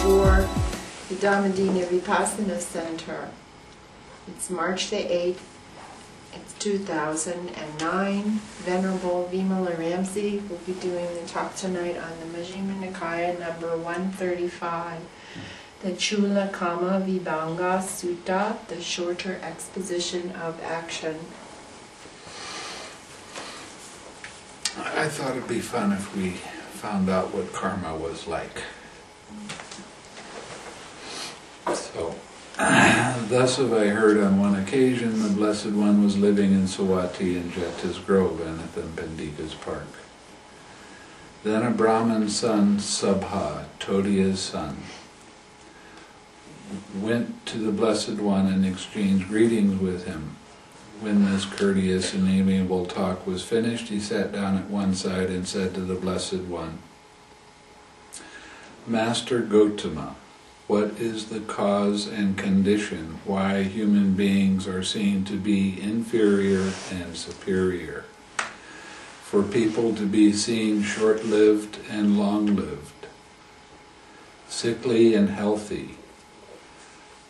for the Dhammadina Vipassana Center. It's March the 8th, it's 2009. Venerable Vimala Ramsey will be doing the talk tonight on the Majjhima Nikaya number 135, the Chula Kama Vibhanga Sutta, the shorter exposition of action. I thought it'd be fun if we found out what karma was like. So, thus have I heard on one occasion the Blessed One was living in Sawati in Jeta's Grove, Anathan Pandika's park. Then a Brahmin son, Sabha, Todia's son, went to the Blessed One and exchanged greetings with him. When this courteous and amiable talk was finished, he sat down at one side and said to the Blessed One, Master Gautama, what is the cause and condition why human beings are seen to be inferior and superior? For people to be seen short-lived and long-lived, sickly and healthy,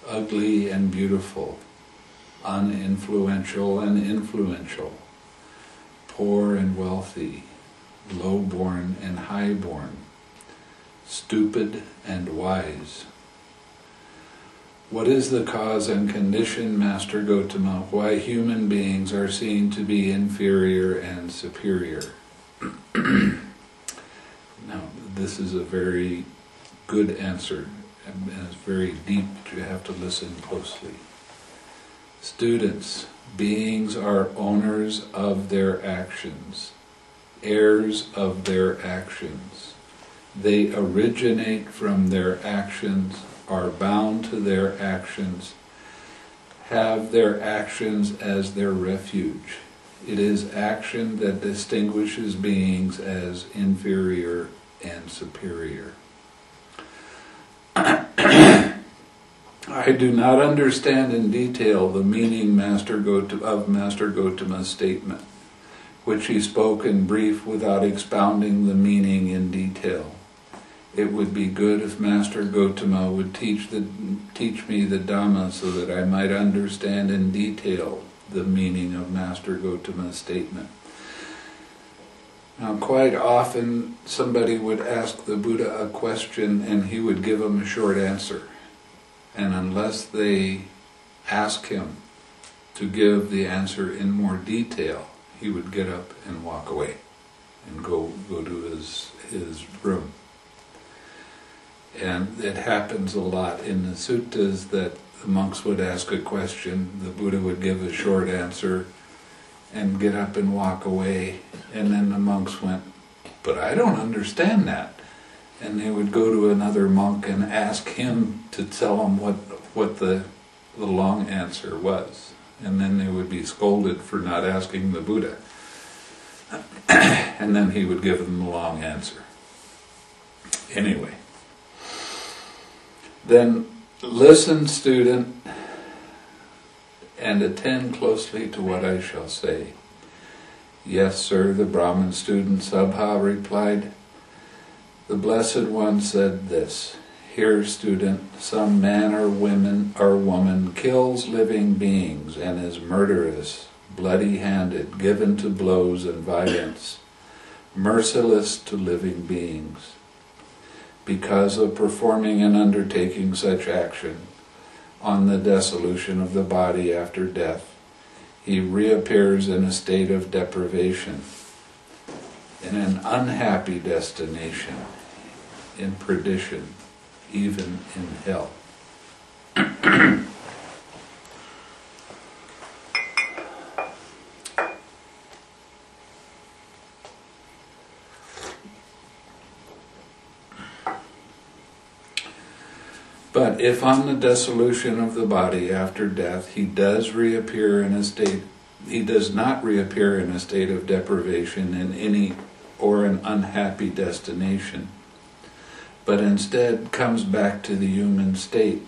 ugly and beautiful, uninfluential and influential, poor and wealthy, low-born and high-born, stupid and wise. What is the cause and condition, Master Gautama, why human beings are seen to be inferior and superior? Now, this is a very good answer, and it's very deep. You have to listen closely. Students, beings are owners of their actions, heirs of their actions. They originate from their actions, are bound to their actions, have their actions as their refuge. It is action that distinguishes beings as inferior and superior. I do not understand in detail the meaning of Master Gautama's statement, which he spoke in brief without expounding the meaning in detail. It would be good if Master Gautama would teach me the Dhamma so that I might understand in detail the meaning of Master Gautama's statement. Now, quite often somebody would ask the Buddha a question and he would give them a short answer. And unless they ask him to give the answer in more detail, he would get up and walk away and go to his room. And it happens a lot in the suttas that the monks would ask a question, the Buddha would give a short answer and get up and walk away, and then the monks went, but I don't understand that. And they would go to another monk and ask him to tell them what the long answer was. And then they would be scolded for not asking the Buddha. And then he would give them the long answer. Anyway. Then listen, student, and attend closely to what I shall say. Yes, sir, the Brahmin student Sabha replied. The Blessed One said this, Here, student, some man or woman kills living beings and is murderous, bloody-handed, given to blows and violence, merciless to living beings. Because of performing and undertaking such action on the dissolution of the body after death, he reappears in a state of deprivation, in an unhappy destination, in perdition, even in hell. But if on the dissolution of the body after death he does reappear in a state, he does not reappear in a state of deprivation in any or an unhappy destination, but instead comes back to the human state,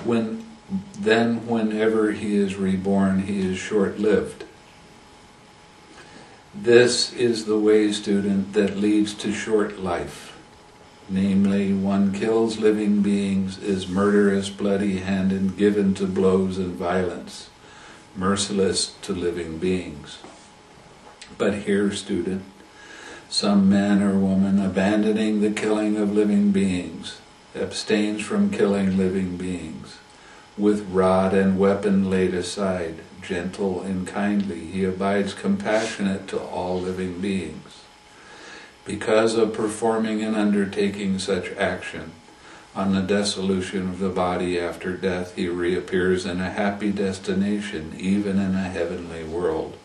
whenever he is reborn, he is short-lived. This is the way, student, that leads to short life. namely, one kills living beings, is murderous, bloody-handed, given to blows and violence, merciless to living beings. But here, student, some man or woman abandoning the killing of living beings, abstains from killing living beings. With rod and weapon laid aside, gentle and kindly, he abides compassionate to all living beings. Because of performing and undertaking such action, on the dissolution of the body after death, he reappears in a happy destination, even in a heavenly world.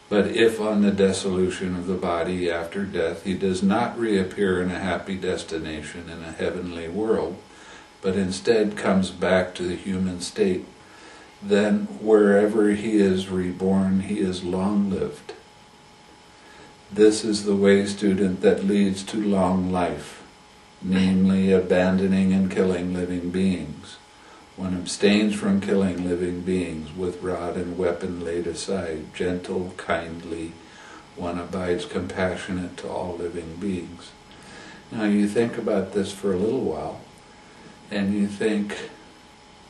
But if on the dissolution of the body after death, he does not reappear in a happy destination in a heavenly world, but instead comes back to the human state, then wherever he is reborn, he is long-lived. This is the way, student, that leads to long life, namely abandoning and killing living beings. One abstains from killing living beings with rod and weapon laid aside, gentle, kindly. One abides compassionate to all living beings. Now you think about this for a little while, and you think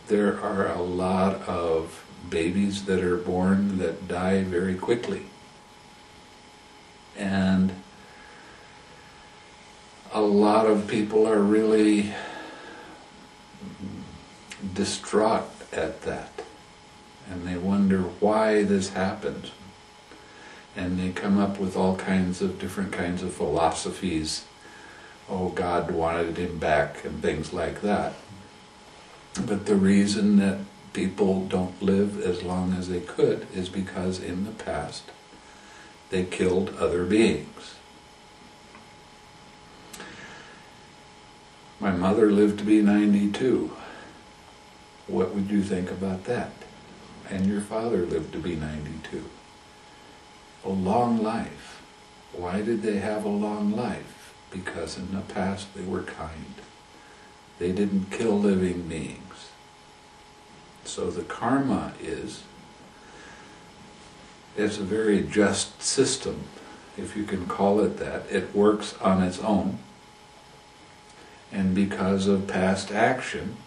there are a lot of babies that are born that die very quickly. And a lot of people are really distraught at that, and they wonder why this happens, and they come up with all kinds of different kinds of philosophies. Oh, God wanted him back and things like that. But the reason that people don't live as long as they could is because in the past they killed other beings. My mother lived to be 92. What would you think about that? And your father lived to be 92. A long life. Why did they have a long life? Because in the past they were kind. They didn't kill living beings. So the karma is, it's a very just system, if you can call it that. It works on its own. And because of past action,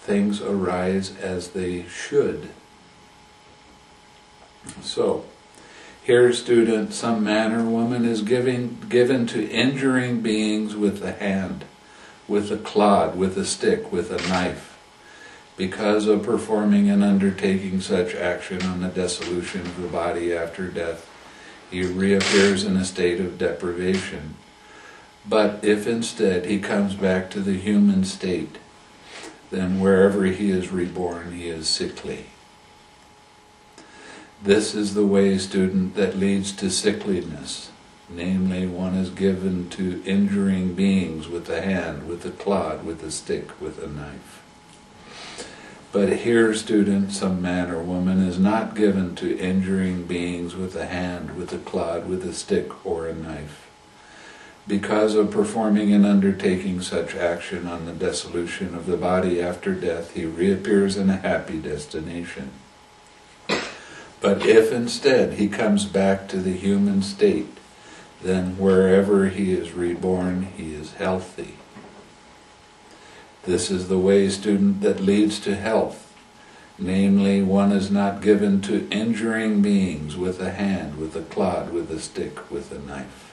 things arise as they should. So, here, student, some man or woman is given to injuring beings with the hand, with a clod, with a stick, with a knife. Because of performing and undertaking such action on the dissolution of the body after death, he reappears in a state of deprivation. But if instead he comes back to the human state, then wherever he is reborn, he is sickly. This is the way, student, that leads to sickliness. Namely, one is given to injuring beings with a hand, with a clod, with a stick, with a knife. But here, student, some man or woman is not given to injuring beings with a hand, with a clod, with a stick, or a knife. Because of performing and undertaking such action on the dissolution of the body after death, he reappears in a happy destination. But if instead he comes back to the human state, then wherever he is reborn, he is healthy. This is the way, student, that leads to health. Namely, one is not given to injuring beings with a hand, with a clod, with a stick, with a knife.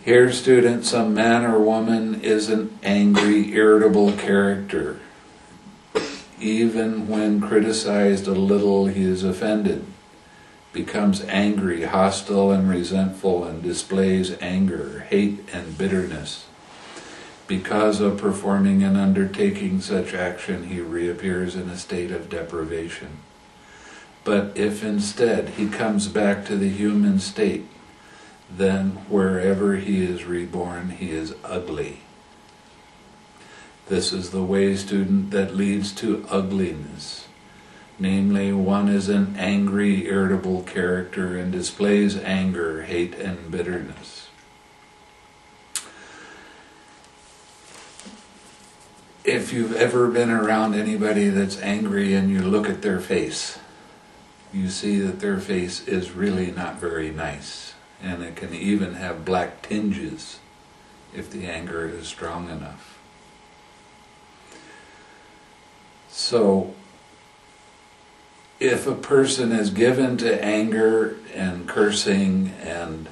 Here, student, some man or woman is an angry, irritable character. Even when criticized a little, he is offended, becomes angry, hostile, and resentful, and displays anger, hate, and bitterness. Because of performing and undertaking such action, he reappears in a state of deprivation. But if instead he comes back to the human state, then wherever he is reborn, he is ugly. This is the way, student, that leads to ugliness. Namely, one is an angry, irritable character and displays anger, hate, and bitterness. If you've ever been around anybody that's angry and you look at their face, you see that their face is really not very nice. And it can even have black tinges if the anger is strong enough. So, if a person is given to anger and cursing and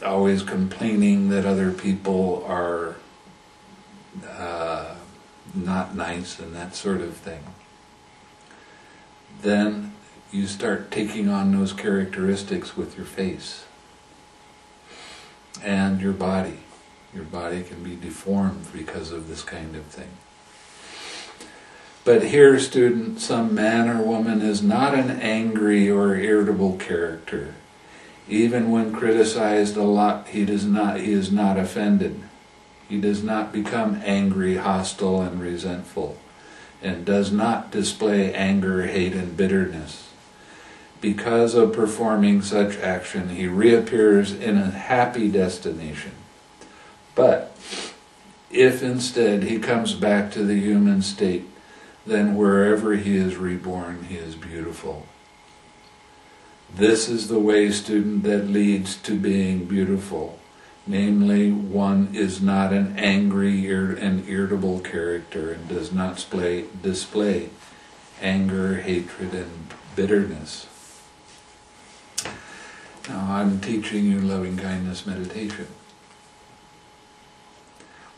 always complaining that other people are not nice and that sort of thing, then you start taking on those characteristics with your face and your body. Your body can be deformed because of this kind of thing. But here, student, some man or woman is not an angry or irritable character. Even when criticized a lot, he is not offended. He does not become angry, hostile, and resentful, and does not display anger, hate, and bitterness. Because of performing such action, he reappears in a happy destination. But if instead he comes back to the human state, then wherever he is reborn, he is beautiful. This is the way, student, that leads to being beautiful. Namely, one is not an angry and irritable character and does not display anger, hatred, and bitterness. Now, I'm teaching you loving-kindness meditation.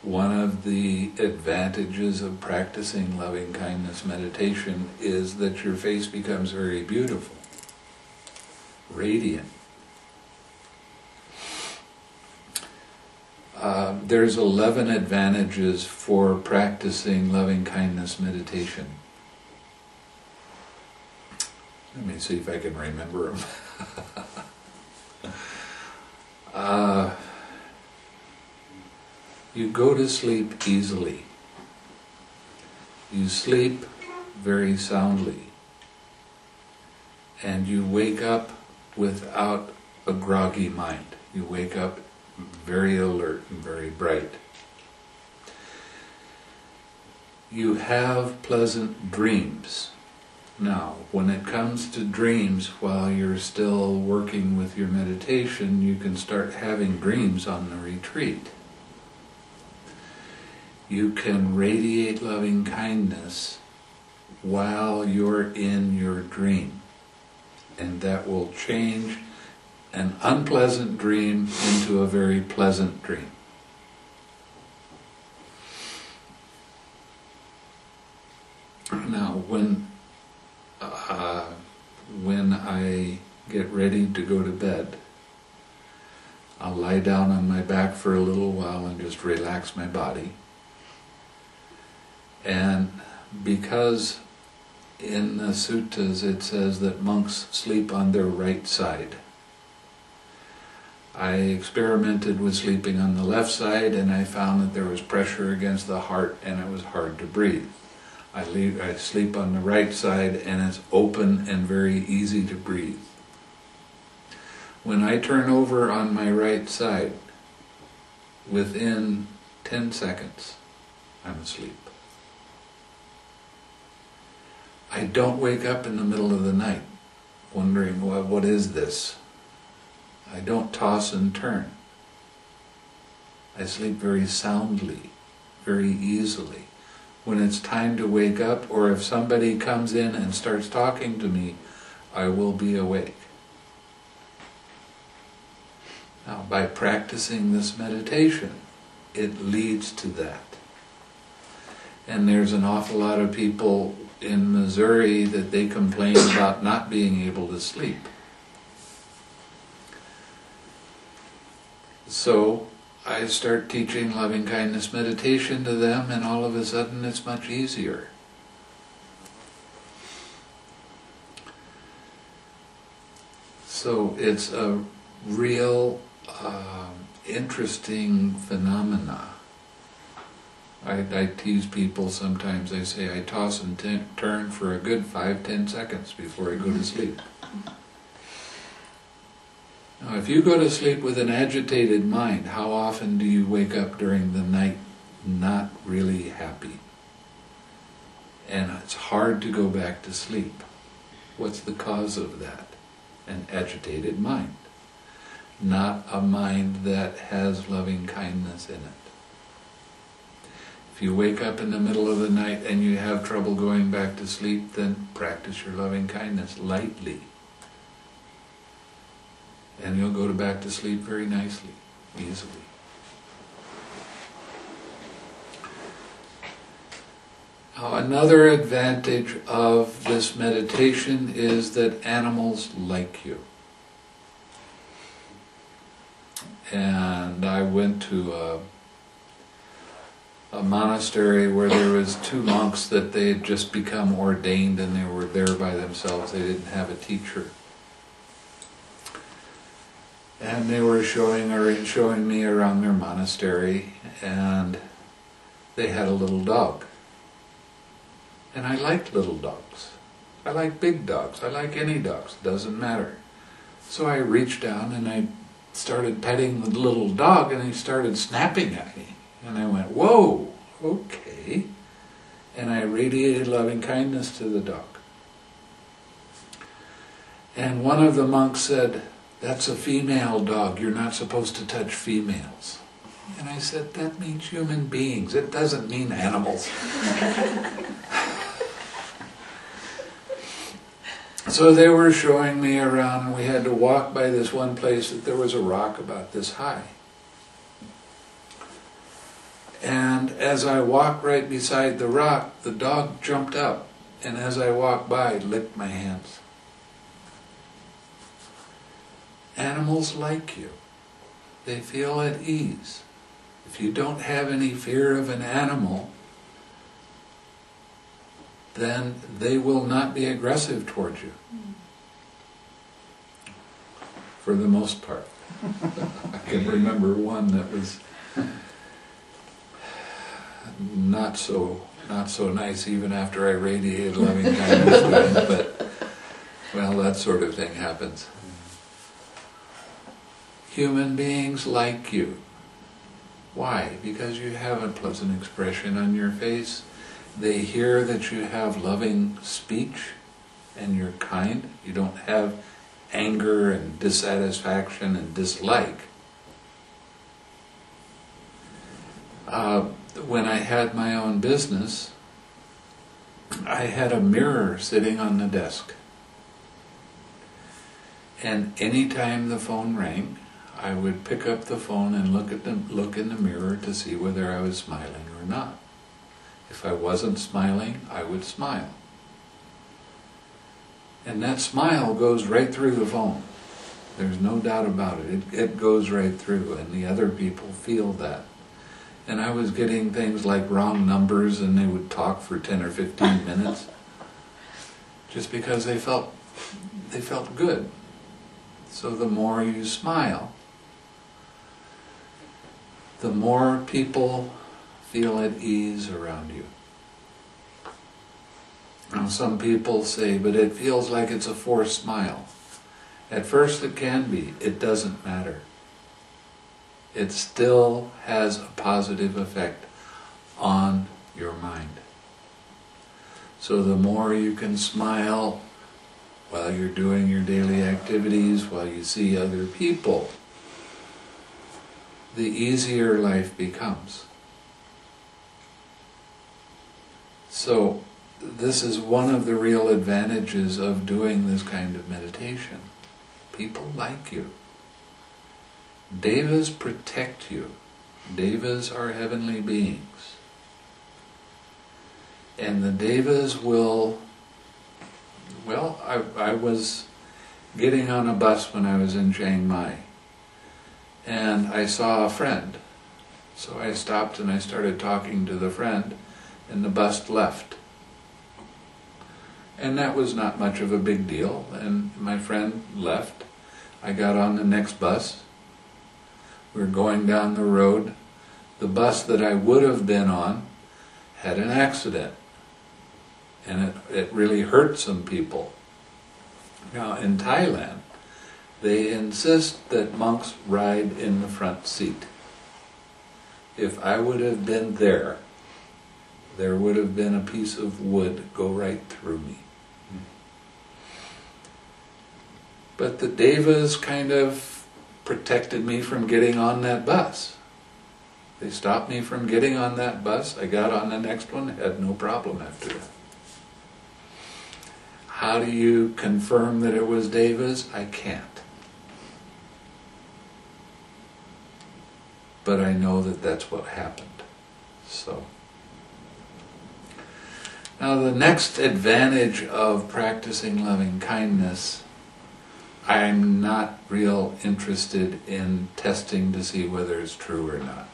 One of the advantages of practicing loving-kindness meditation is that your face becomes very beautiful, radiant. There's 11 advantages for practicing loving-kindness meditation. Let me see if I can remember them. You go to sleep easily. You sleep very soundly. And you wake up without a groggy mind. You wake up very alert and very bright. You have pleasant dreams. Now, when it comes to dreams, while you're still working with your meditation, you can start having dreams on the retreat. You can radiate loving kindness while you're in your dream. And that will change an unpleasant dream into a very pleasant dream. Now, when I get ready to go to bed, I'll lie down on my back for a little while and just relax my body. And because in the suttas it says that monks sleep on their right side, I experimented with sleeping on the left side, and I found that there was pressure against the heart and it was hard to breathe. I sleep on the right side and it's open and very easy to breathe. When I turn over on my right side, within 10 seconds, I'm asleep. I don't wake up in the middle of the night wondering, well, what is this? I don't toss and turn. I sleep very soundly, very easily. When it's time to wake up, or if somebody comes in and starts talking to me, I will be awake. Now, by practicing this meditation, it leads to that. And there's an awful lot of people in Missouri that they complain about not being able to sleep. So I start teaching loving-kindness meditation to them, and all of a sudden it's much easier. So it's a real interesting phenomena. I tease people sometimes. I say I toss and turn for a good 5-10 seconds before I go to sleep. Now, if you go to sleep with an agitated mind, how often do you wake up during the night not really happy? and it's hard to go back to sleep. What's the cause of that? An agitated mind. Not a mind that has loving kindness in it. If you wake up in the middle of the night and you have trouble going back to sleep, then practice your loving kindness lightly. And you'll go back to sleep very nicely, easily. Now, another advantage of this meditation is that animals like you. And I went to a monastery where there was 2 monks that they had just become ordained and they were there by themselves. They didn't have a teacher. And they were showing me around their monastery, and they had a little dog. And I liked little dogs. I like big dogs. I like any dogs. It doesn't matter. So I reached down and I started petting the little dog, and he started snapping at me. And I went, whoa, okay. And I radiated loving kindness to the dog. And one of the monks said, "That's a female dog. You're not supposed to touch females." And I said, "That means human beings. It doesn't mean animals." So they were showing me around, and we had to walk by this one place that there was a rock about this high. And as I walked right beside the rock, the dog jumped up, and as I walked by, licked my hands. Animals like you. They feel at ease. If you don't have any fear of an animal, then they will not be aggressive towards you. For the most part. I can remember one that was not so nice even after I radiated loving kindness to him, but well, that sort of thing happens. Human beings like you. Why? Because you have a pleasant expression on your face. They hear that you have loving speech and you're kind. You don't have anger and dissatisfaction and dislike. When I had my own business, I had a mirror sitting on the desk. And anytime the phone rang, I would pick up the phone and look in the mirror to see whether I was smiling or not. If I wasn't smiling, I would smile. And that smile goes right through the phone. There's no doubt about it. It goes right through, and the other people feel that. And I was getting things like wrong numbers, and they would talk for 10 or 15 minutes just because they felt good. So the more you smile, the more people feel at ease around you. Now some people say, but it feels like it's a forced smile. At first it can be. It doesn't matter. It still has a positive effect on your mind. So the more you can smile while you're doing your daily activities, while you see other people, the easier life becomes. So this is one of the real advantages of doing this kind of meditation. People like you. Devas protect you. Devas are heavenly beings. And the Devas will... Well, I was getting on a bus when I was in Chiang Mai, and I saw a friend. So I stopped and I started talking to the friend, and the bus left. And that was not much of a big deal, and my friend left. I got on the next bus. We were going down the road. The bus that I would have been on had an accident, and it really hurt some people. Now in Thailand, they insist that monks ride in the front seat. If I would have been there, there would have been a piece of wood go right through me. But the devas kind of protected me from getting on that bus. They stopped me from getting on that bus. I got on the next one, had no problem after that. How do you confirm that it was devas? I can't. But I know that that's what happened. So, now the next advantage of practicing loving kindness, I'm not real interested in testing to see whether it's true or not.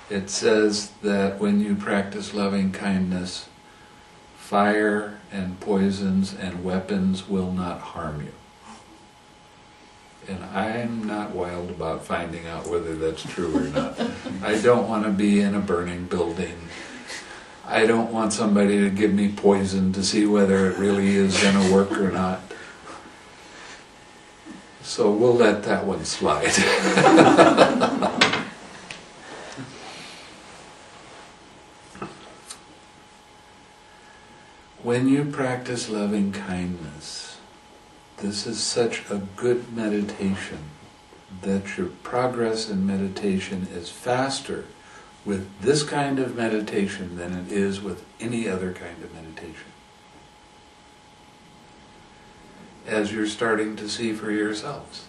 It says that when you practice loving kindness, fire and poisons and weapons will not harm you. And I'm not wild about finding out whether that's true or not. I don't want to be in a burning building. I don't want somebody to give me poison to see whether it really is going to work or not. So we'll let that one slide. When you practice loving kindness, this is such a good meditation that your progress in meditation is faster with this kind of meditation than it is with any other kind of meditation. As you're starting to see for yourselves.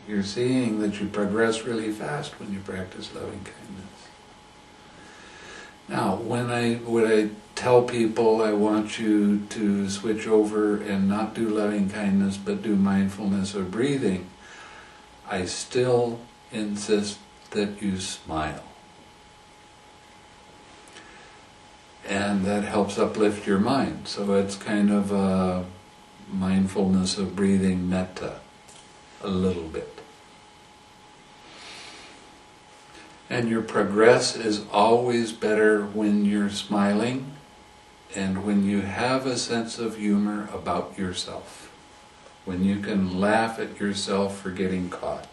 You're seeing that you progress really fast when you practice loving kindness. Now, when I tell people I want you to switch over and not do loving kindness but do mindfulness or breathing, I still insist that you smile. And that helps uplift your mind. So it's kind of a mindfulness of breathing metta, a little bit. And your progress is always better when you're smiling and when you have a sense of humor about yourself. When you can laugh at yourself for getting caught.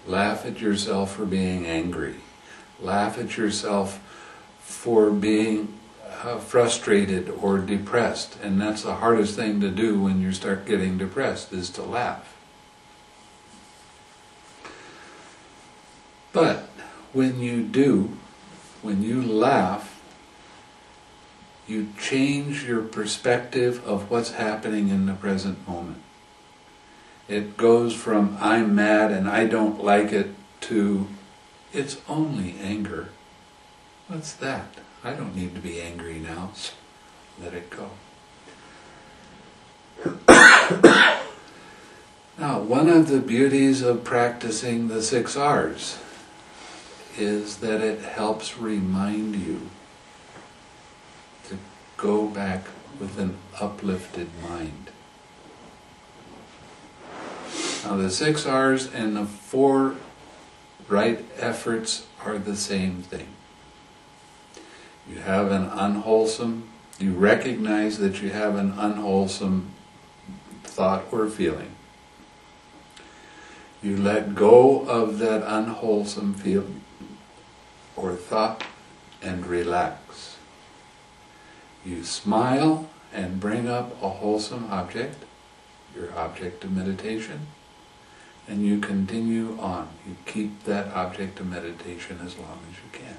Laugh at yourself for being angry. Laugh at yourself for being frustrated or depressed. And that's the hardest thing to do when you start getting depressed, is to laugh. But when you do, when you laugh, you change your perspective of what's happening in the present moment. It goes from I'm mad and I don't like it to it's only anger. What's that? I don't need to be angry now. Let it go. Now, one of the beauties of practicing the 6 R's is that it helps remind you to go back with an uplifted mind. Now the 6 R's and the 4 right efforts are the same thing. You have an unwholesome, you recognize that you have an unwholesome thought or feeling. You let go of that unwholesome feeling or thought and relax. You smile and bring up a wholesome object, your object of meditation, and you continue on. You keep that object of meditation as long as you can.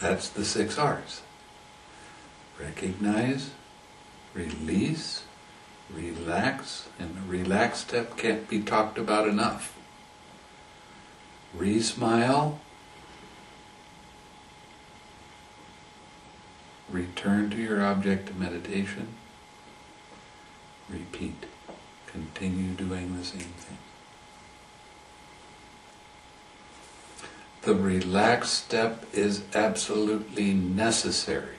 That's the 6 R's. Recognize, release, relax, and the relax step can't be talked about enough. Re-smile, return to your object of meditation, repeat, continue doing the same thing. The relax step is absolutely necessary.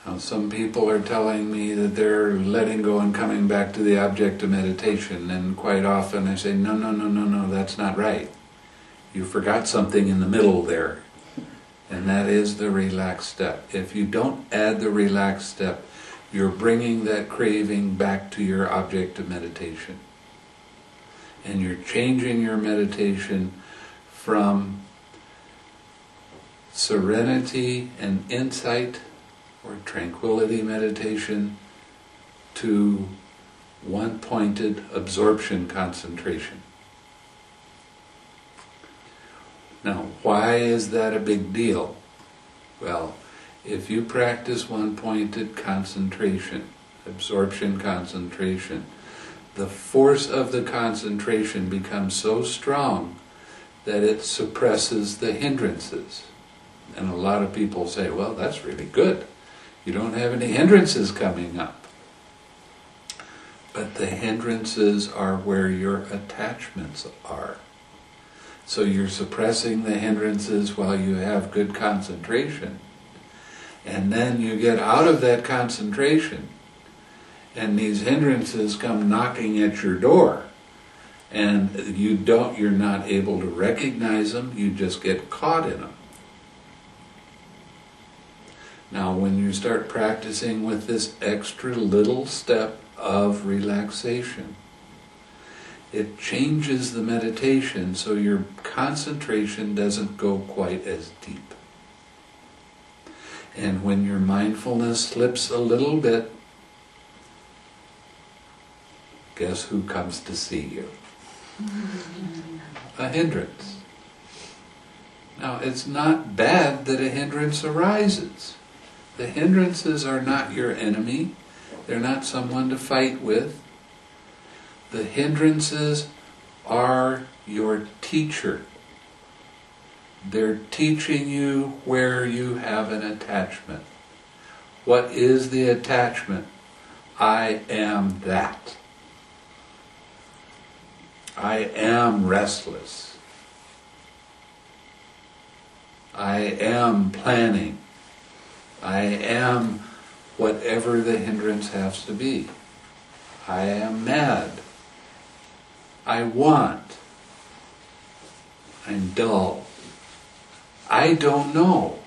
Now, some people are telling me that they're letting go and coming back to the object of meditation, and quite often I say, no, that's not right. You forgot something in the middle there, and that is the relax step. If you don't add the relax step, you're bringing that craving back to your object of meditation. and you're changing your meditation from serenity and insight or tranquility meditation to one-pointed absorption concentration. Now, why is that a big deal? Well, if you practice one-pointed concentration, absorption concentration, the force of the concentration becomes so strong that it suppresses the hindrances. And a lot of people say, well, that's really good. You don't have any hindrances coming up. But the hindrances are where your attachments are. So you're suppressing the hindrances while you have good concentration. And then you get out of that concentration, and these hindrances come knocking at your door. And you're not able to recognize them, you just get caught in them. Now, when you start practicing with this extra little step of relaxation, it changes the meditation so your concentration doesn't go quite as deep. And when your mindfulness slips a little bit, guess who comes to see you? A hindrance. Now, it's not bad that a hindrance arises. The hindrances are not your enemy. They're not someone to fight with. The hindrances are your teacher. They're teaching you where you have an attachment. What is the attachment? I am that. I am restless. I am planning. I am whatever the hindrance has to be. I am mad. I want. I'm dull. I don't know.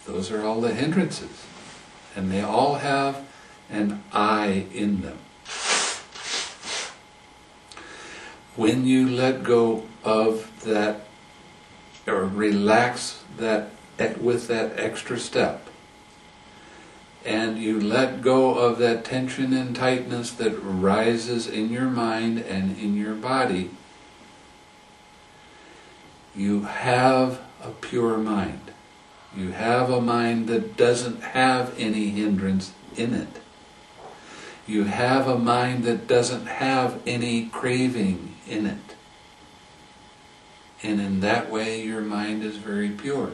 Those are all the hindrances. And they all have an I in them. When you let go of that, or relax that with that extra step, and you let go of that tension and tightness that rises in your mind and in your body, you have a pure mind. You have a mind that doesn't have any hindrance in it. You have a mind that doesn't have any craving in it. And in that way, your mind is very pure.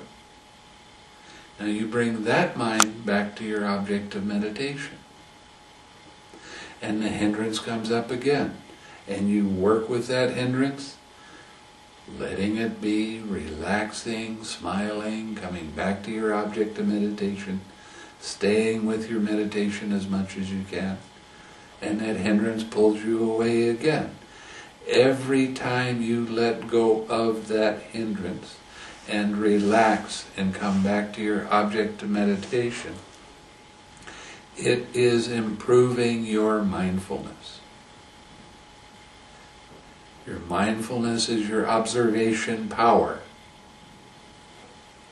Now you bring that mind back to your object of meditation. And the hindrance comes up again. And you work with that hindrance, letting it be, relaxing, smiling, coming back to your object of meditation, staying with your meditation as much as you can. And that hindrance pulls you away again. Every time you let go of that hindrance and relax and come back to your object of meditation, it is improving your mindfulness. Your mindfulness is your observation power.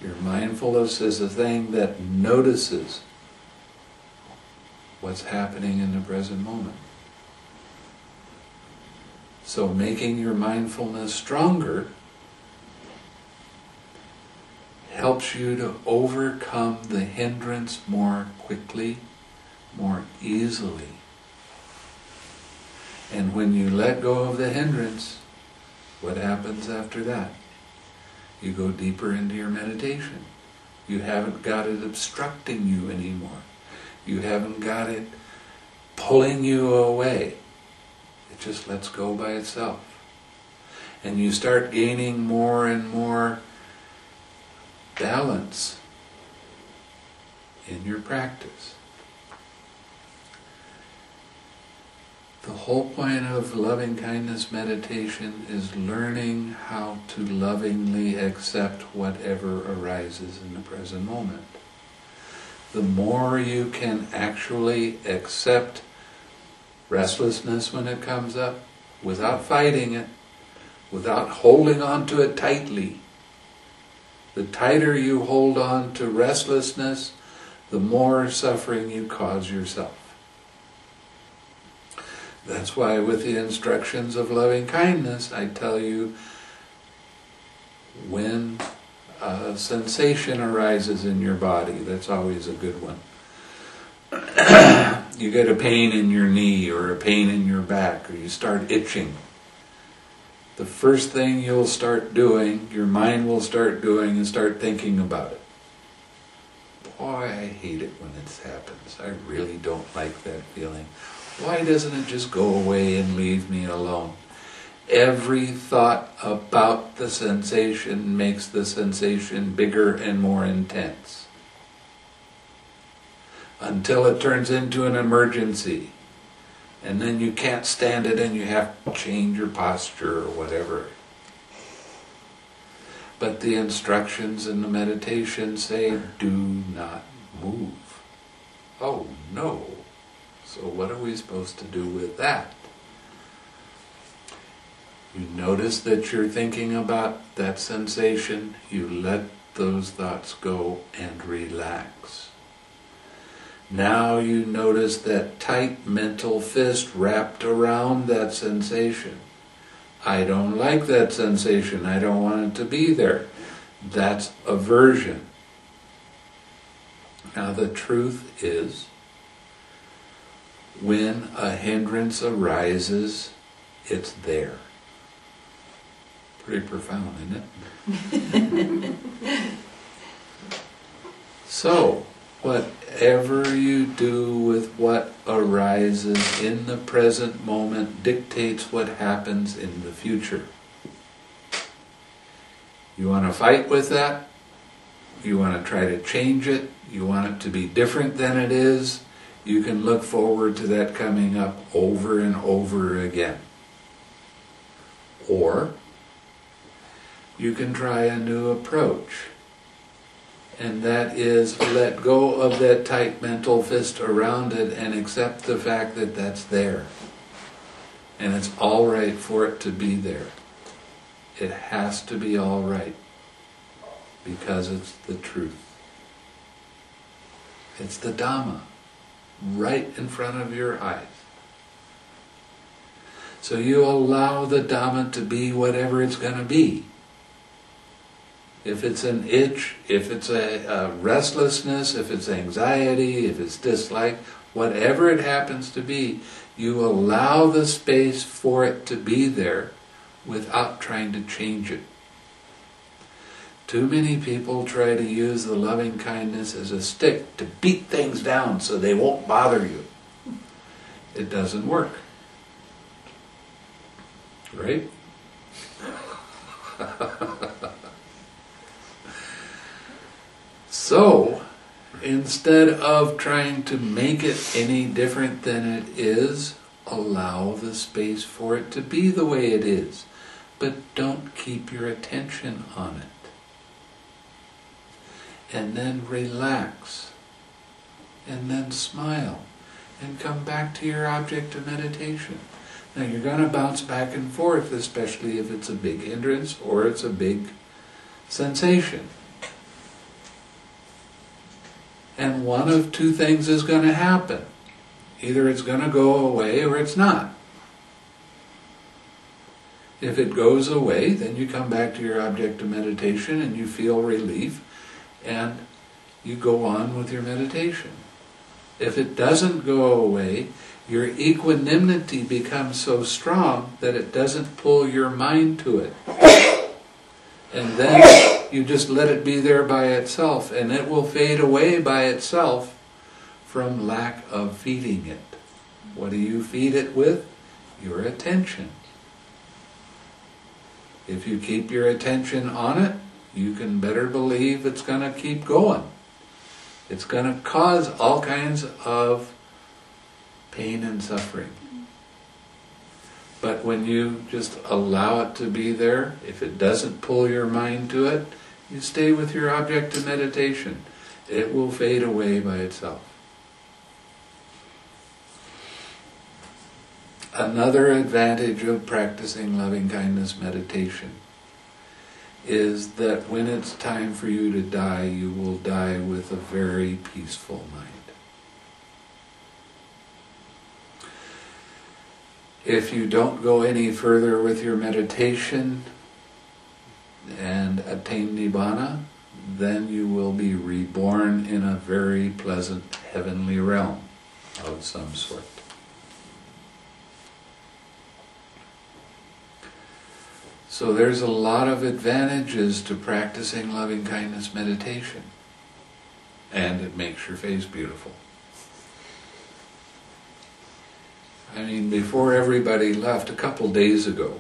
Your mindfulness is a thing that notices what's happening in the present moment. So making your mindfulness stronger helps you to overcome the hindrance more quickly, more easily. And when you let go of the hindrance, what happens after that? You go deeper into your meditation. You haven't got it obstructing you anymore. You haven't got it pulling you away. It just lets go by itself. And you start gaining more and more balance in your practice. The whole point of loving kindness meditation is learning how to lovingly accept whatever arises in the present moment. The more you can actually accept restlessness when it comes up, without fighting it, without holding on to it tightly. The tighter you hold on to restlessness, the more suffering you cause yourself. That's why with the instructions of loving kindness, I tell you, when a sensation arises in your body, that's always a good one. You get a pain in your knee or a pain in your back, or you start itching. The first thing you'll start doing, your mind will start doing, is start thinking about it. Boy, I hate it when it happens. I really don't like that feeling. Why doesn't it just go away and leave me alone? Every thought about the sensation makes the sensation bigger and more intense, until it turns into an emergency. And then you can't stand it and you have to change your posture or whatever. But the instructions in the meditation say, do not move. Oh no. So what are we supposed to do with that? You notice that you're thinking about that sensation, you let those thoughts go and relax. Now you notice that tight mental fist wrapped around that sensation. I don't like that sensation. I don't want it to be there. That's aversion. Now the truth is, when a hindrance arises, it's there. Pretty profound, isn't it? So, whatever you do with what arises in the present moment dictates what happens in the future. You want to fight with that? You want to try to change it? You want it to be different than it is? You can look forward to that coming up over and over again. Or you can try a new approach. And that is, let go of that tight mental fist around it and accept the fact that that's there. And it's all right for it to be there. It has to be all right, because it's the truth. It's the Dhamma, right in front of your eyes. So you allow the Dhamma to be whatever it's going to be. If it's an itch, if it's a restlessness, if it's anxiety, if it's dislike, whatever it happens to be, you allow the space for it to be there without trying to change it. Too many people try to use the loving kindness as a stick to beat things down so they won't bother you. It doesn't work. Right? So, instead of trying to make it any different than it is, allow the space for it to be the way it is. But don't keep your attention on it. And then relax. And then smile. And come back to your object of meditation. Now you're going to bounce back and forth, especially if it's a big hindrance or it's a big sensation. And one of two things is going to happen. Either it's going to go away or it's not. If it goes away, then you come back to your object of meditation and you feel relief and you go on with your meditation. If it doesn't go away, your equanimity becomes so strong that it doesn't pull your mind to it. And then you just let it be there by itself, and it will fade away by itself from lack of feeding it. What do you feed it with? Your attention. If you keep your attention on it, you can better believe it's going to keep going. It's going to cause all kinds of pain and suffering. But when you just allow it to be there, if it doesn't pull your mind to it, you stay with your object of meditation. It will fade away by itself. Another advantage of practicing loving-kindness meditation is that when it's time for you to die, you will die with a very peaceful mind. If you don't go any further with your meditation and attain Nibbana, then you will be reborn in a very pleasant heavenly realm of some sort. So there's a lot of advantages to practicing loving-kindness meditation. And it makes your face beautiful. I mean, before everybody left a couple days ago,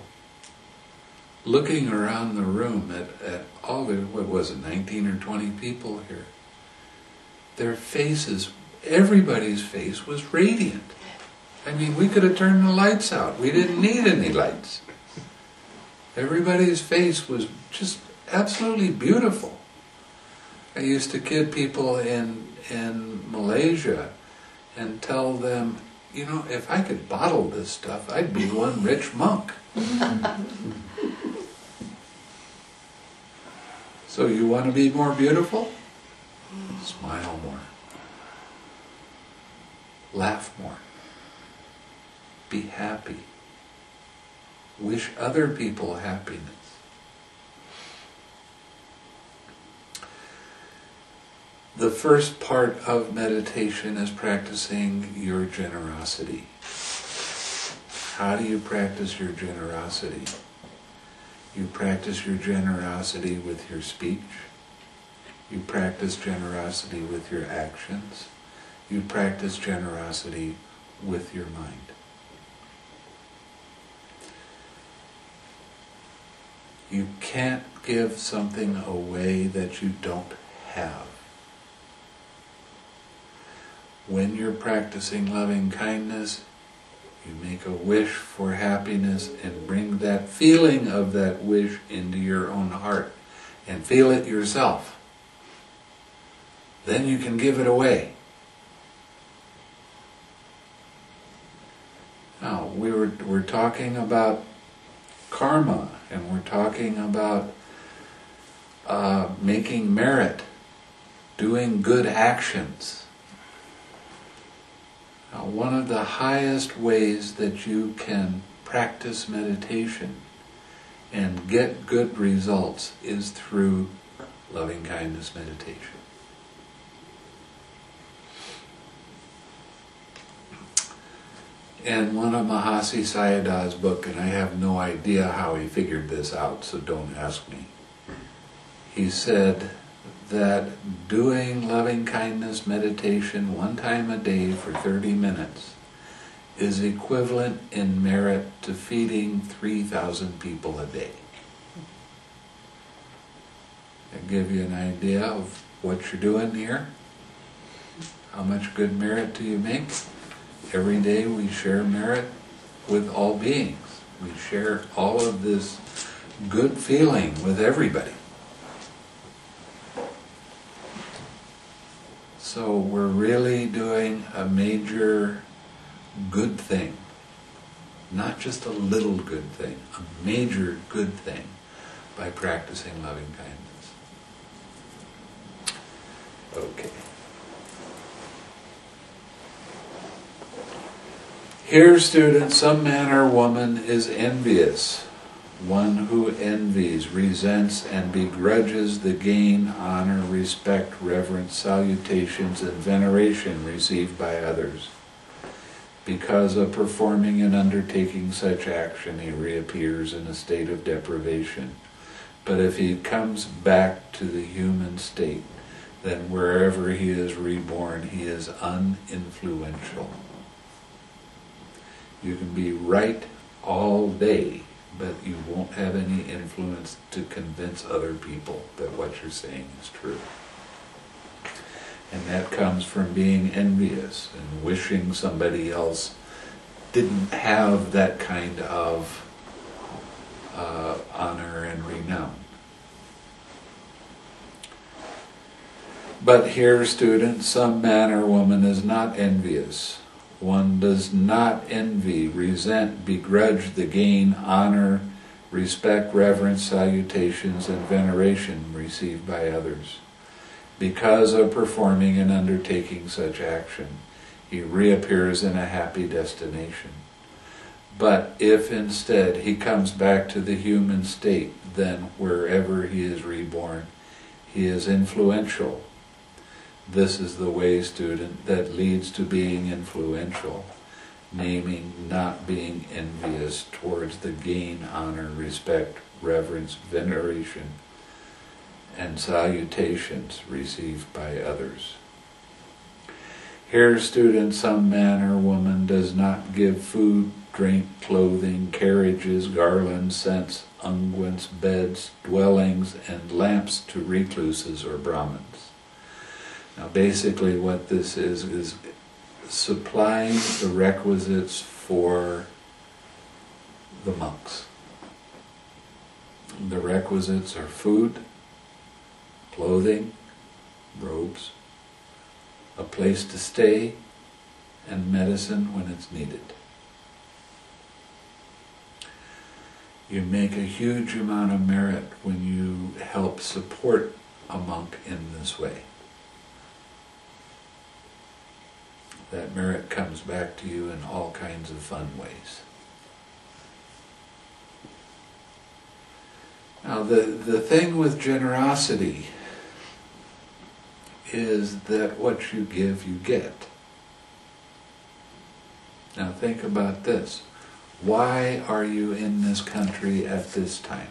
looking around the room at all the, what was it, 19 or 20 people here, their faces, everybody's face was radiant. I mean, we could have turned the lights out. We didn't need any lights. Everybody's face was just absolutely beautiful. I used to kid people in Malaysia and tell them, you know, if I could bottle this stuff, I'd be one rich monk. So you want to be more beautiful? Smile more. Laugh more. Be happy. Wish other people happiness. The first part of meditation is practicing your generosity. How do you practice your generosity? You practice your generosity with your speech. You practice generosity with your actions. You practice generosity with your mind. You can't give something away that you don't have. When you're practicing loving kindness, you make a wish for happiness and bring that feeling of that wish into your own heart and feel it yourself. Then you can give it away. Now, we're talking about karma, and we're talking about making merit, doing good actions. Now, one of the highest ways that you can practice meditation and get good results is through loving-kindness meditation. In one of Mahasi Sayadaw's book, and I have no idea how he figured this out, so don't ask me, he said that doing loving-kindness meditation one time a day for 30 minutes is equivalent in merit to feeding 3,000 people a day. That give you an idea of what you're doing here? How much good merit do you make? Every day we share merit with all beings. We share all of this good feeling with everybody. So we're really doing a major good thing. Not just a little good thing, a major good thing by practicing loving kindness. Okay. Here, students, some man or woman is envious. One who envies, resents, and begrudges the gain, honor, respect, reverence, salutations, and veneration received by others. Because of performing and undertaking such action, he reappears in a state of deprivation. But if he comes back to the human state, then wherever he is reborn, he is uninfluential. You can be right all day, but you won't have any influence to convince other people that what you're saying is true. And that comes from being envious and wishing somebody else didn't have that kind of honor and renown. But here, students, some man or woman is not envious. One does not envy, resent, begrudge the gain, honor, respect, reverence, salutations, and veneration received by others. Because of performing and undertaking such action, he reappears in a happy destination. But if instead he comes back to the human state, then wherever he is reborn, he is influential. This is the way, student, that leads to being influential, naming not being envious towards the gain, honor, respect, reverence, veneration, and salutations received by others. Here, student, some man or woman does not give food, drink, clothing, carriages, garlands, scents, unguents, beds, dwellings, and lamps to recluses or Brahmins. Now basically what this is supplying the requisites for the monks. The requisites are food, clothing, robes, a place to stay, and medicine when it's needed. You make a huge amount of merit when you help support a monk in this way. That merit comes back to you in all kinds of fun ways. Now the thing with generosity is that what you give, you get. Now think about this. Why are you in this country at this time?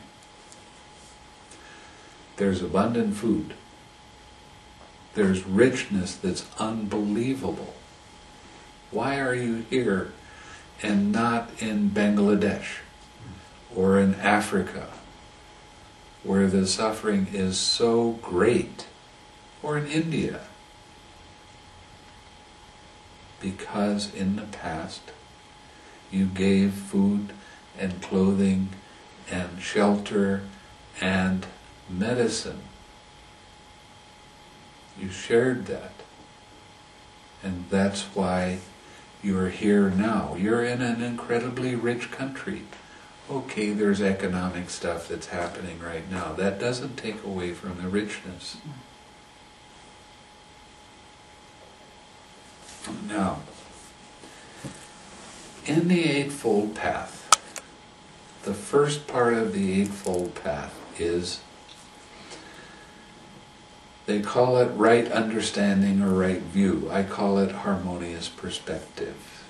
There's abundant food. There's richness that's unbelievable. Why are you here and not in Bangladesh or in Africa, where the suffering is so great, or in India? Because in the past you gave food and clothing and shelter and medicine. You shared that. And that's why you're here now. You're in an incredibly rich country. Okay, there's economic stuff that's happening right now. That doesn't take away from the richness. Now, in the Eightfold Path, the first part of the Eightfold Path is, they call it right understanding or right view. I call it harmonious perspective.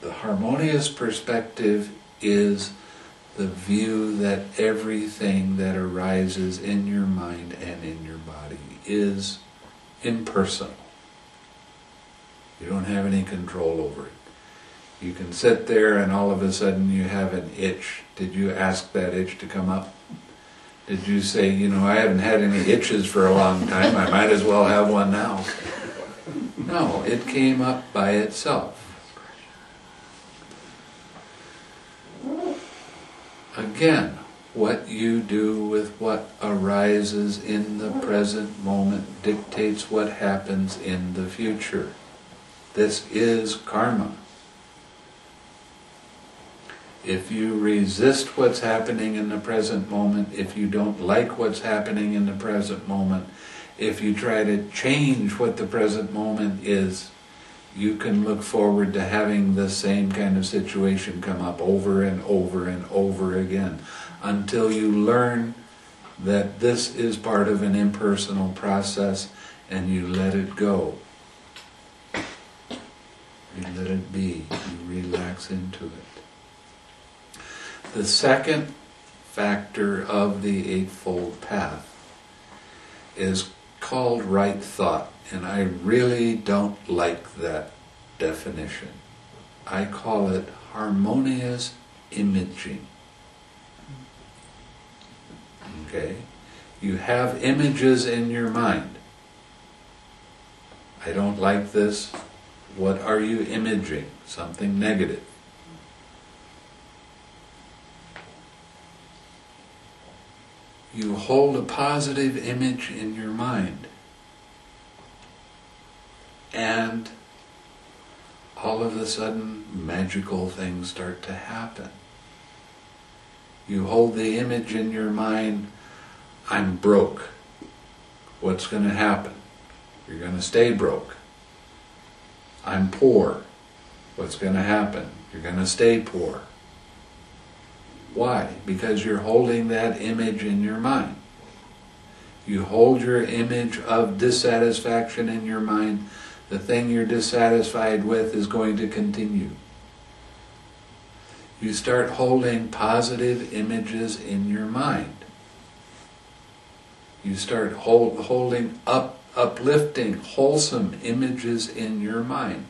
The harmonious perspective is the view that everything that arises in your mind and in your body is impersonal. You don't have any control over it. You can sit there and all of a sudden you have an itch. Did you ask that itch to come up? Did you say, you know, I haven't had any itches for a long time, I might as well have one now? No, it came up by itself. Again, what you do with what arises in the present moment dictates what happens in the future. This is karma. If you resist what's happening in the present moment, if you don't like what's happening in the present moment, if you try to change what the present moment is, you can look forward to having the same kind of situation come up over and over and over again until you learn that this is part of an impersonal process and you let it go. You let it be. You relax into it. The second factor of the Eightfold Path is called right thought, and I really don't like that definition. I call it harmonious imaging. Okay? You have images in your mind. I don't like this. What are you imaging? Something negative. You hold a positive image in your mind, and all of a sudden magical things start to happen. You hold the image in your mind, I'm broke. What's going to happen? You're going to stay broke. I'm poor. What's going to happen? You're going to stay poor. Why? Because you're holding that image in your mind. You hold your image of dissatisfaction in your mind, the thing you're dissatisfied with is going to continue. You start holding positive images in your mind. You start holding uplifting, wholesome images in your mind.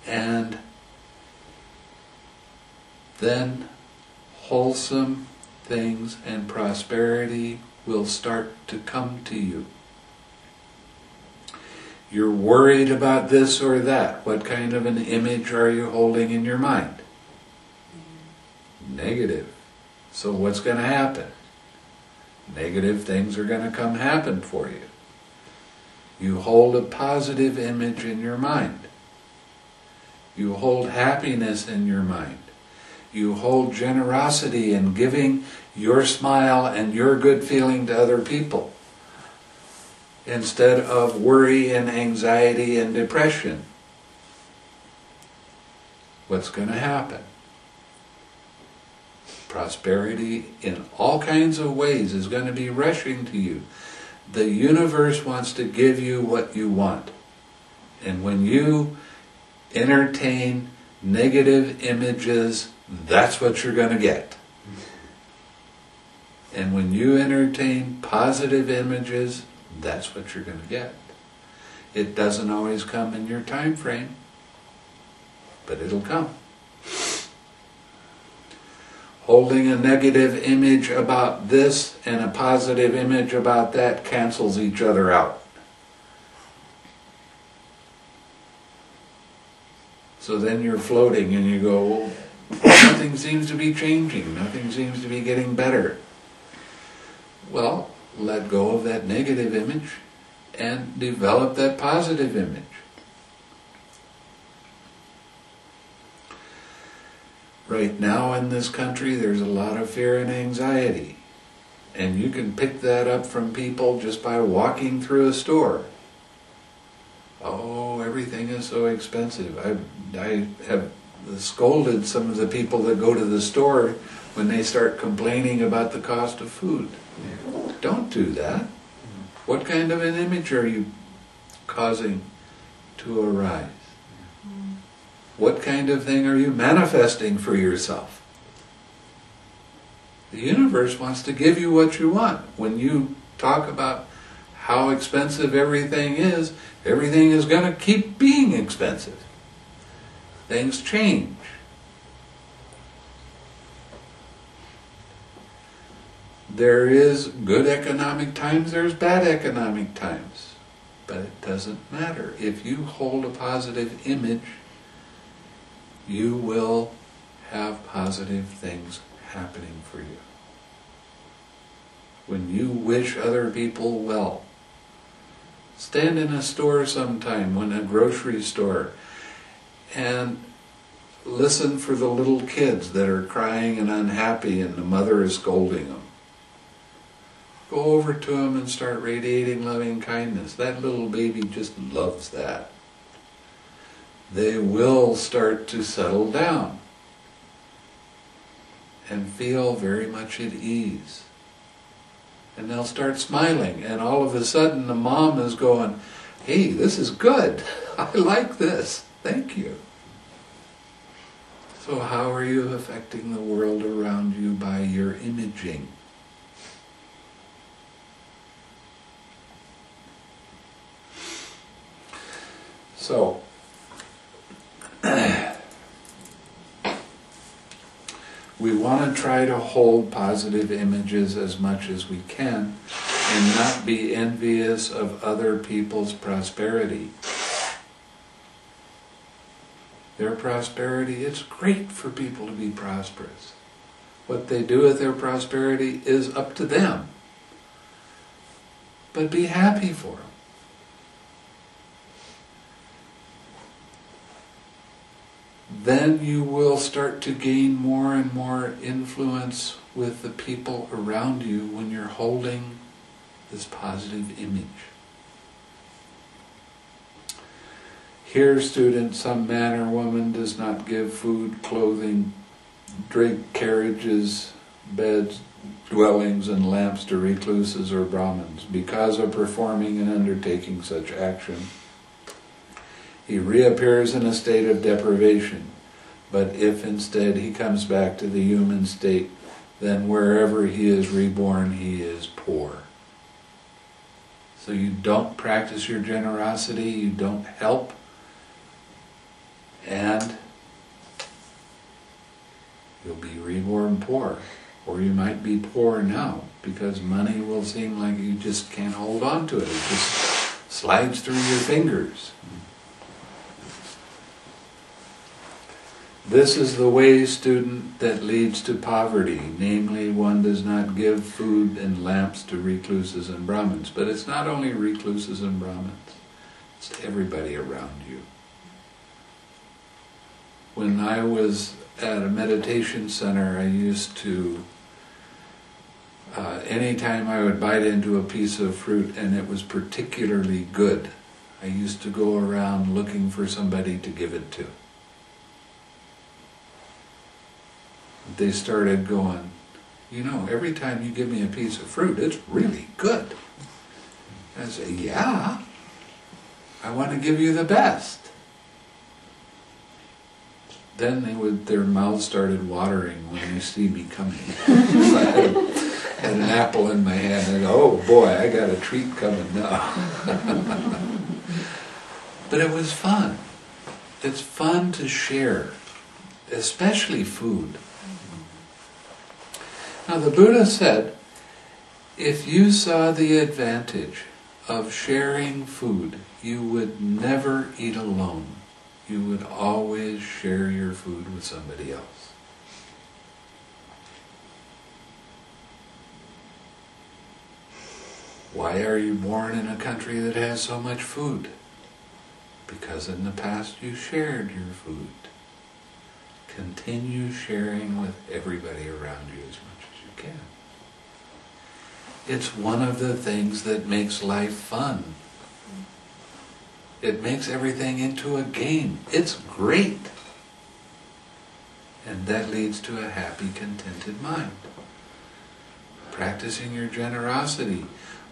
And then wholesome things and prosperity will start to come to you. You're worried about this or that. What kind of an image are you holding in your mind? Negative. So what's going to happen? Negative things are going to come happen for you. You hold a positive image in your mind. You hold happiness in your mind. You hold generosity and giving your smile and your good feeling to other people, instead of worry and anxiety and depression. What's going to happen? Prosperity in all kinds of ways is going to be rushing to you. The universe wants to give you what you want. And when you entertain negative images, that's what you're going to get. And when you entertain positive images, that's what you're going to get. It doesn't always come in your time frame, but it'll come. Holding a negative image about this and a positive image about that cancels each other out. So then you're floating and you go, well, nothing seems to be changing, nothing seems to be getting better. Well, let go of that negative image and develop that positive image. Right now in this country, there's a lot of fear and anxiety. And you can pick that up from people just by walking through a store. Oh, everything is so expensive. I have scolded some of the people that go to the store when they start complaining about the cost of food. Don't do that. What kind of an image are you causing to arise? What kind of thing are you manifesting for yourself? The universe wants to give you what you want. When you talk about how expensive everything is going to keep being expensive. Things change. There is good economic times, there's bad economic times. But it doesn't matter. If you hold a positive image, you will have positive things happening for you. When you wish other people well, stand in a store sometime, in a grocery store, and listen for the little kids that are crying and unhappy and the mother is scolding them. Go over to them and start radiating loving kindness. That little baby just loves that. They will start to settle down and feel very much at ease. And they'll start smiling, and all of a sudden the mom is going, hey, this is good. I like this. Thank you. So how are you affecting the world around you by your imaging? So, we want to try to hold positive images as much as we can and not be envious of other people's prosperity. Their prosperity, it's great for people to be prosperous. What they do with their prosperity is up to them. But be happy for them. then you will start to gain more and more influence with the people around you when you're holding this positive image. Here, student, some man or woman does not give food, clothing, drink, carriages, beds, dwellings, and lamps to recluses or Brahmins. Because of performing and undertaking such action, he reappears in a state of deprivation. But if instead he comes back to the human state, then wherever he is reborn, he is poor. So you don't practice your generosity, you don't help, and you'll be reborn poor. Or you might be poor now, because money will seem like you just can't hold on to it. It just slides through your fingers. This is the way, student, that leads to poverty. Namely, one does not give food and lamps to recluses and Brahmins. But it's not only recluses and Brahmins. It's everybody around you. When I was at a meditation center, I used to, anytime I would bite into a piece of fruit and it was particularly good, I used to go around looking for somebody to give it to. They started going, you know, every time you give me a piece of fruit, it's really good. I say, yeah, I want to give you the best. Then their mouths started watering when they see me coming. So I had an apple in my hand and oh boy, I got a treat coming now. But it was fun. It's fun to share, especially food. Now the Buddha said, if you saw the advantage of sharing food, you would never eat alone. You would always share your food with somebody else. Why are you born in a country that has so much food? Because in the past you shared your food. Continue sharing with everybody around you as much as you can. It's one of the things that makes life fun. It makes everything into a game. It's great. And that leads to a happy, contented mind. Practicing your generosity.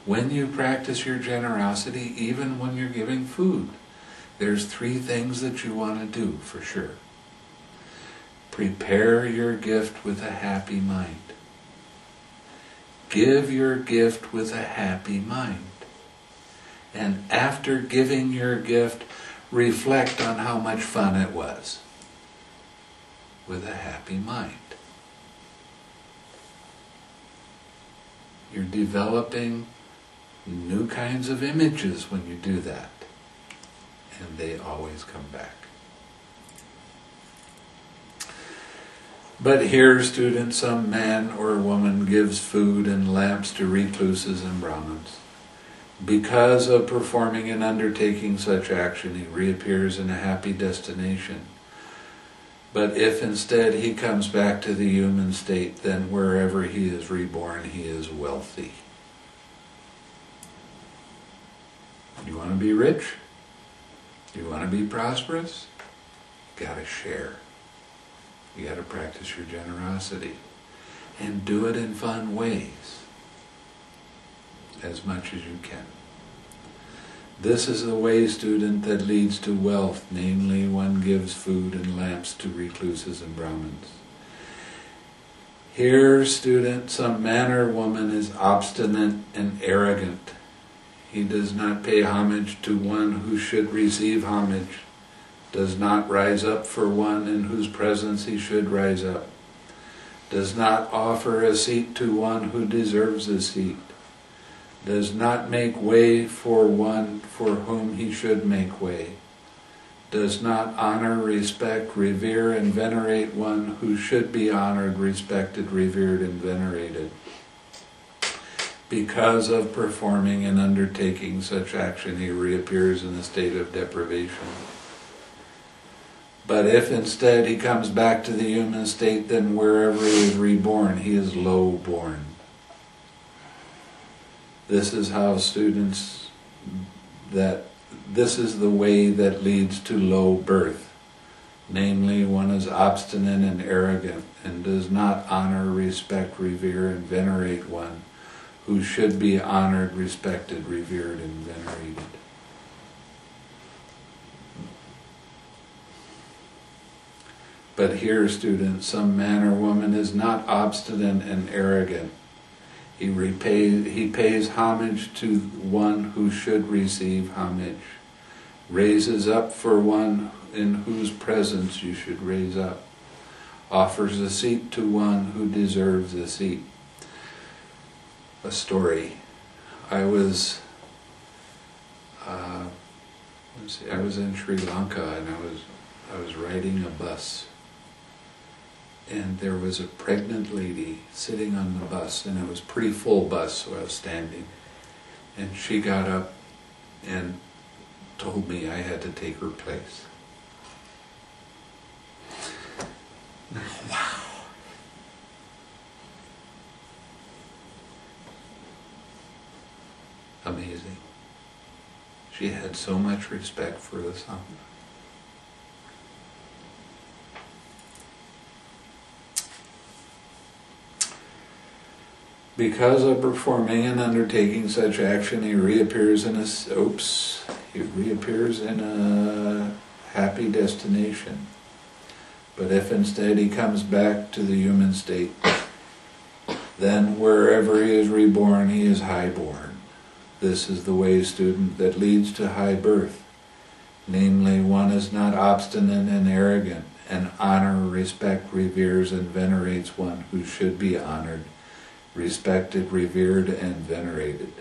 When you practice your generosity, even when you're giving food, there's 3 things that you want to do for sure. Prepare your gift with a happy mind. Give your gift with a happy mind. And after giving your gift, reflect on how much fun it was with a happy mind. You're developing new kinds of images when you do that, and they always come back. But here, student, some man or woman gives food and lamps to recluses and Brahmins. Because of performing and undertaking such action, he reappears in a happy destination. But if instead he comes back to the human state, then wherever he is reborn, he is wealthy. You want to be rich? You want to be prosperous? You got to share. You got to practice your generosity. And do it in fun ways. As much as you can. This is the way, student, that leads to wealth, namely one gives food and lamps to recluses and Brahmins. Here, student, some man or woman is obstinate and arrogant. He does not pay homage to one who should receive homage, does not rise up for one in whose presence he should rise up, does not offer a seat to one who deserves a seat, does not make way for one for whom he should make way, does not honor, respect, revere, and venerate one who should be honored, respected, revered, and venerated. Because of performing and undertaking such action, he reappears in a state of deprivation. But if instead he comes back to the human state, then wherever he is reborn, he is low-born. This is how students, this is the way that leads to low birth. Namely, one is obstinate and arrogant and does not honor, respect, revere, and venerate one who should be honored, respected, revered, and venerated. But here, students, some man or woman is not obstinate and arrogant. He pays homage to one who should receive homage, raises up for one in whose presence you should raise up, offers a seat to one who deserves a seat. A story. I was in Sri Lanka, and I was riding a bus, and there was a pregnant lady sitting on the bus, and it was a pretty full bus, so I was standing, and she got up and told me I had to take her place. Wow. Amazing. She had so much respect for the Sangha. Because of performing and undertaking such action, he reappears in a happy destination. But if instead he comes back to the human state, then wherever he is reborn, he is highborn. This is the way, student, that leads to high birth. Namely, one is not obstinate and arrogant, and honor, respect, reveres, and venerates one who should be honored, respected, revered, and venerated.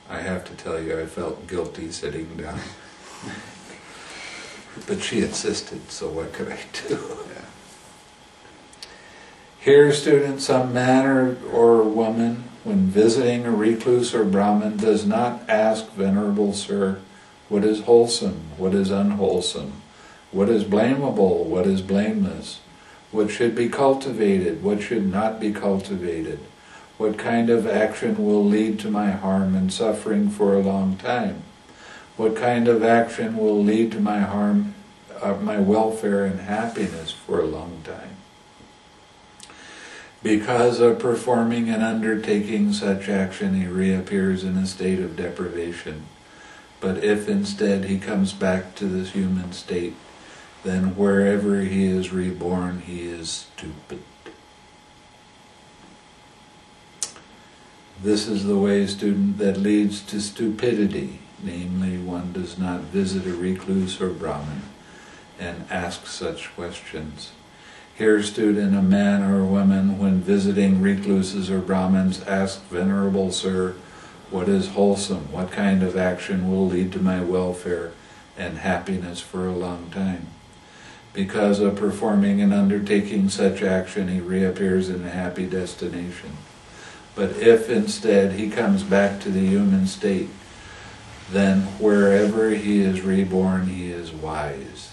I have to tell you, I felt guilty sitting down. But she insisted, so what could I do? Here, students, some man or woman, when visiting a recluse or Brahmin, does not ask, Venerable Sir, what is wholesome, what is unwholesome, what is blamable, what is blameless, what should be cultivated, what should not be cultivated, what kind of action will lead to my harm and suffering for a long time, what kind of action will lead to my harm, my welfare and happiness for a long time. Because of performing and undertaking such action, he reappears in a state of deprivation. But if instead he comes back to this human state, then wherever he is reborn, he is stupid. This is the way, student, that leads to stupidity. Namely, one does not visit a recluse or Brahmin and ask such questions. Here, student, a man or a woman, when visiting recluses or Brahmins, ask, Venerable Sir, what is wholesome? What kind of action will lead to my welfare and happiness for a long time? Because of performing and undertaking such action, he reappears in a happy destination. But if instead he comes back to the human state, then wherever he is reborn, he is wise.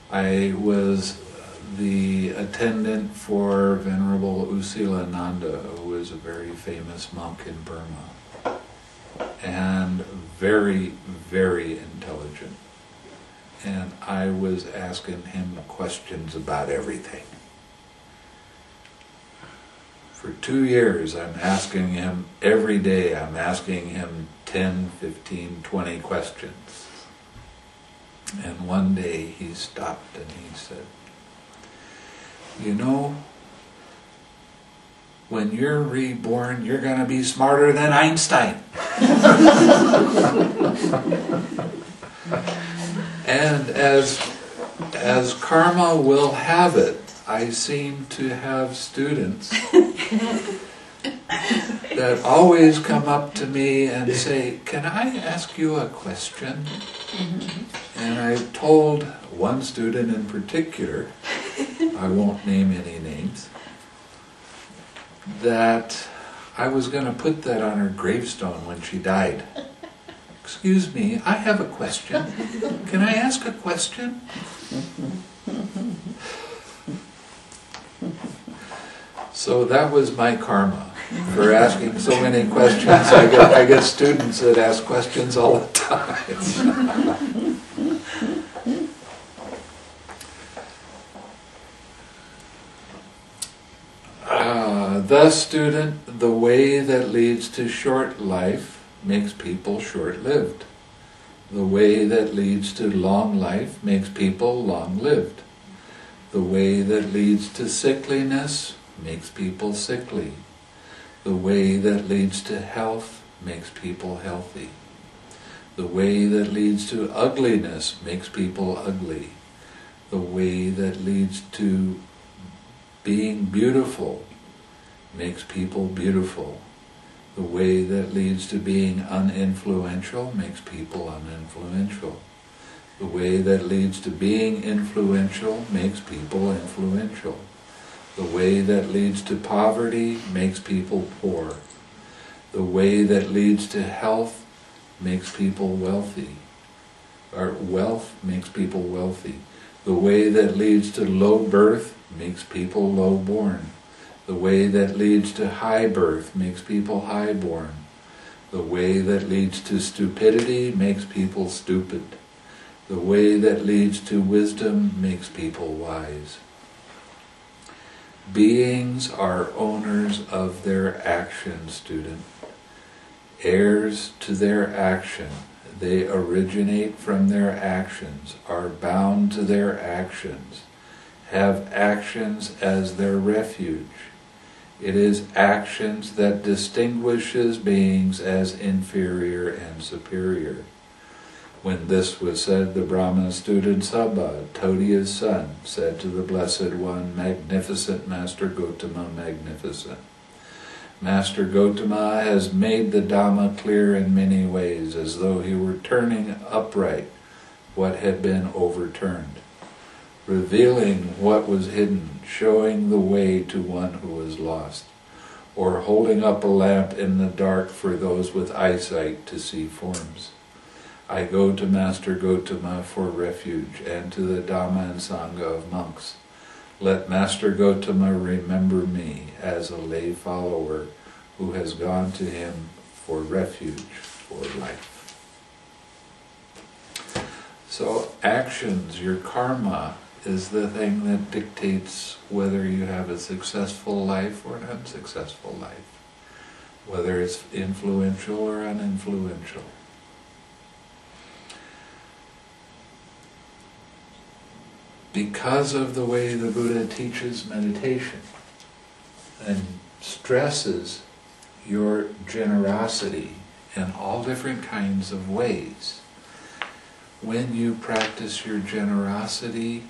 I was the attendant for Venerable Usilananda, who is a very famous monk in Burma, and very, very intelligent. And I was asking him questions about everything. For 2 years, I'm asking him, every day I'm asking him 10, 15, 20 questions. And one day he stopped and he said, you know, when you're reborn, you're going to be smarter than Einstein. And as karma will have it, I seem to have students that always come up to me and say, can I ask you a question? And I told one student in particular, I won't name any names, that I was going to put that on her gravestone when she died. Excuse me, I have a question. Can I ask a question? So that was my karma for asking so many questions. I get students that ask questions all the time. Thus, student, the way that leads to short life makes people short-lived. The way that leads to long life makes people long-lived. The way that leads to sickliness makes people sickly. The way that leads to health makes people healthy. The way that leads to ugliness makes people ugly. The way that leads to being beautiful makes people beautiful. The way that leads to being uninfluential makes people uninfluential. The way that leads to being influential makes people influential. The way that leads to poverty makes people poor. The way that leads to health makes people wealthy. Or wealth makes people wealthy. The way that leads to low birth makes people low born. The way that leads to high birth makes people high born. The way that leads to stupidity makes people stupid. The way that leads to wisdom makes people wise. Beings are owners of their action, student. Heirs to their action. They originate from their actions, are bound to their actions, have actions as their refuge. It is actions that distinguishes beings as inferior and superior. When this was said, the Brahma student Sabha, Todia's son, said to the Blessed One, Magnificent Master Gotama, magnificent. Master Gotama has made the Dhamma clear in many ways, as though he were turning upright what had been overturned, revealing what was hidden, showing the way to one who was lost, or holding up a lamp in the dark for those with eyesight to see forms. I go to Master Gotama for refuge, and to the Dhamma and Sangha of monks. Let Master Gotama remember me as a lay follower who has gone to him for refuge for life. So actions, your karma, is the thing that dictates whether you have a successful life or an unsuccessful life, whether it's influential or uninfluential. Because of the way the Buddha teaches meditation and stresses your generosity in all different kinds of ways, when you practice your generosity,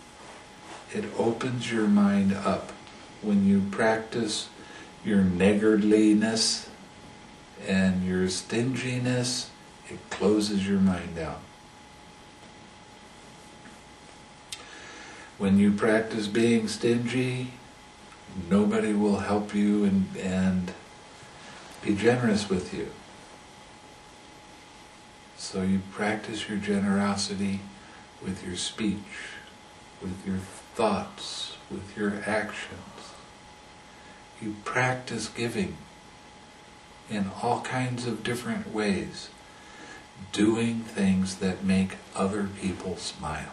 it opens your mind up. When you practice your niggardliness and your stinginess, it closes your mind down. When you practice being stingy, nobody will help you and be generous with you. So you practice your generosity with your speech, with your thoughts, with your actions. You practice giving in all kinds of different ways, doing things that make other people smile.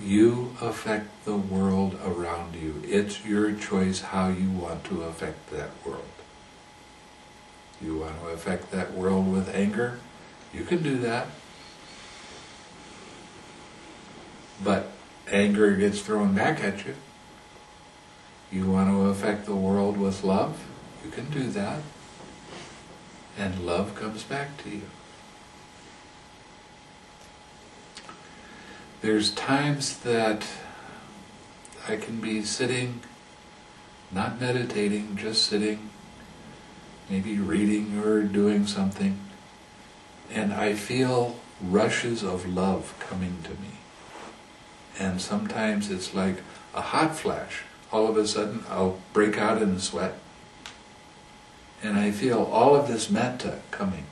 You affect the world around you. It's your choice how you want to affect that world. You want to affect that world with anger? You can do that. But anger gets thrown back at you. You want to affect the world with love? You can do that. And love comes back to you. There's times that I can be sitting, not meditating, just sitting, maybe reading or doing something, and I feel rushes of love coming to me. And sometimes it's like a hot flash. All of a sudden I'll break out in a sweat. and I feel all of this metta coming.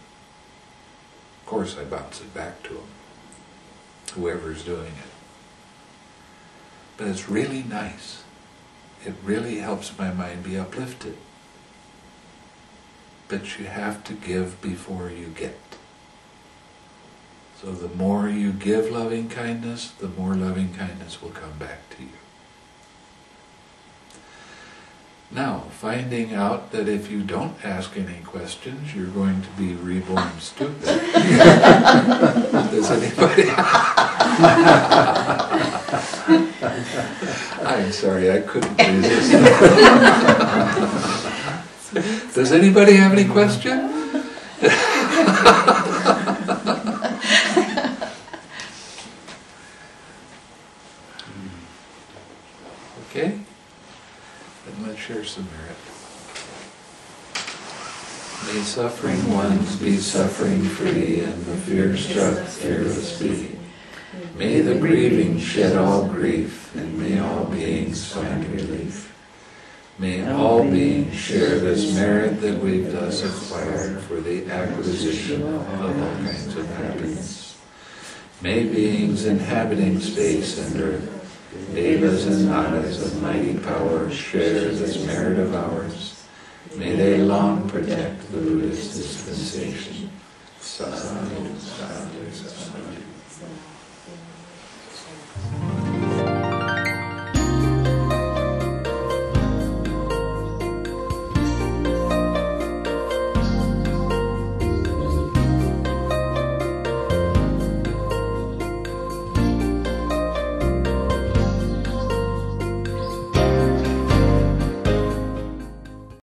Of course I bounce it back to him, whoever's doing it. But it's really nice. It really helps my mind be uplifted. But you have to give before you get. So the more you give loving kindness, the more loving kindness will come back to you. Now, finding out that if you don't ask any questions, you're going to be reborn stupid. Does anybody? I'm sorry, I couldn't resist. Does anybody have any question? Okay? Then let's share some merit. May suffering ones be suffering free, and the fear-struck fearless be. May the grieving shed all grief, and may all beings find relief. May all beings share this merit that we've thus acquired for the acquisition of all kinds of happiness. May beings inhabiting space and earth, devas and nagas of mighty power, share this merit of ours. May they long protect the Buddhist dispensation. Sadhu, sadhu, sadhu.